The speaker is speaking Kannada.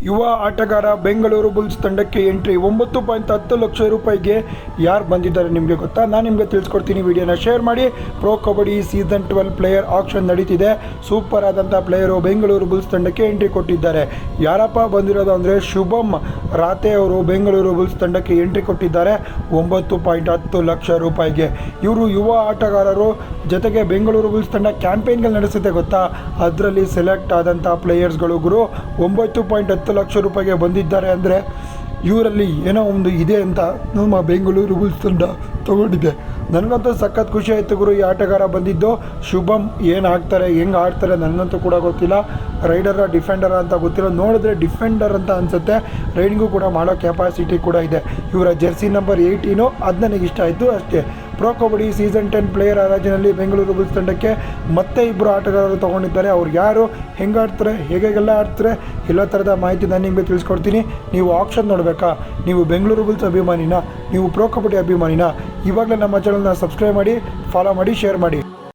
ಯುವ ಆಟಗಾರ ಬೆಂಗಳೂರು ಬುಲ್ಸ್ ತಂಡಕ್ಕೆ ಎಂಟ್ರಿ 9.10 ಲಕ್ಷ ರೂಪಾಯಿಗೆ ಯಾರು ಬಂದಿದ್ದಾರೆ ನಿಮಗೆ ಗೊತ್ತಾ? ನಾನು ನಿಮಗೆ ತಿಳಿಸ್ಕೊಡ್ತೀನಿ. ವಿಡಿಯೋನ ಶೇರ್ ಮಾಡಿ. Pro Kabaddi season 12 player action ನಡೀತಿದೆ. ಸೂಪರ್ ಆದಂಥ ಪ್ಲೇಯರು ಬೆಂಗಳೂರು ಬುಲ್ಸ್ ತಂಡಕ್ಕೆ ಎಂಟ್ರಿ ಕೊಟ್ಟಿದ್ದಾರೆ. ಯಾರಪ್ಪ ಬಂದಿರೋದು ಅಂದರೆ ಶುಭಮ್ ರಾತೆ ಅವರು ಬೆಂಗಳೂರು ಬುಲ್ಸ್ ತಂಡಕ್ಕೆ ಎಂಟ್ರಿ ಕೊಟ್ಟಿದ್ದಾರೆ 9.10 ಲಕ್ಷ ರೂಪಾಯಿಗೆ. ಇವರು ಯುವ ಆಟಗಾರರು, ಜೊತೆಗೆ ಬೆಂಗಳೂರು ಬುಲ್ಸ್ ತಂಡ ಕ್ಯಾಂಪೇನ್ಗಳು ನಡೆಸುತ್ತೆ ಗೊತ್ತಾ, ಅದರಲ್ಲಿ ಸೆಲೆಕ್ಟ್ ಆದಂಥ ಪ್ಲೇಯರ್ಸ್ಗಳು ಗುರು 9.10 ಲಕ್ಷ ರೂಪಾಯಿಗೆ ಬಂದಿದ್ದಾರೆ ಅಂದರೆ ಇವರಲ್ಲಿ ಏನೋ ಒಂದು ಇದೆ ಅಂತ ನಮ್ಮ ಬೆಂಗಳೂರು ಬುಲ್ಸ್ ತಂಡ ತೊಗೊಂಡಿದೆ. ನನಗಂತೂ ಸಖತ್ ಖುಷಿ ಆಯಿತು ಗುರು. ಈ ಆಟಗಾರ ಬಂದಿದ್ದು ಶುಭಮ್ ಏನು ಆಗ್ತಾರೆ, ಹೆಂಗೆ ಆಡ್ತಾರೆ ನನಗಂತೂ ಕೂಡ ಗೊತ್ತಿಲ್ಲ. ರೈಡರ ಡಿಫೆಂಡರ ಅಂತ ಗೊತ್ತಿಲ್ಲ, ನೋಡಿದ್ರೆ ಡಿಫೆಂಡರ್ ಅಂತ ಅನಿಸುತ್ತೆ. ರೈಡಿಂಗು ಕೂಡ ಮಾಡೋ ಕೆಪಾಸಿಟಿ ಕೂಡ ಇದೆ. ಇವರ ಜೆರ್ಸಿ ನಂಬರ್ 18 ಅದು ನನಗೆ ಇಷ್ಟ ಆಯಿತು ಅಷ್ಟೇ. ಪ್ರೋ ಕಬಡ್ಡಿ ಸೀಸನ್ 10 ಪ್ಲೇಯರ್ ಹರಾಜಿನಲ್ಲಿ ಬೆಂಗಳೂರು ಬುಲ್ಸ್ ತಂಡಕ್ಕೆ ಮತ್ತೆ ಇಬ್ಬರು ಆಟಗಾರರು ತೊಗೊಂಡಿದ್ದಾರೆ. ಅವ್ರು ಯಾರು, ಹೆಂಗೆ ಆಡ್ತಾರೆ, ಹೇಗೆಲ್ಲ ಆಡ್ತಾರೆ, ಎಲ್ಲ ಥರದ ಮಾಹಿತಿ ನಾನು ನಿಮಗೆ ತಿಳಿಸ್ಕೊಡ್ತೀನಿ. ನೀವು ಆಕ್ಷನ್ ನೋಡಬೇಕಾ? ನೀವು ಬೆಂಗಳೂರು ಬುಲ್ಸ್ ಅಭಿಮಾನಿನ, ನೀವು ಪ್ರೋ ಕಬಡ್ಡಿ ಅಭಿಮಾನಿನ, ಇವಾಗಲೇ ನಮ್ಮ ಚಾನಲ್ನ ಸಬ್ಸ್ಕ್ರೈಬ್ ಮಾಡಿ, ಫಾಲೋ ಮಾಡಿ, ಶೇರ್ ಮಾಡಿ.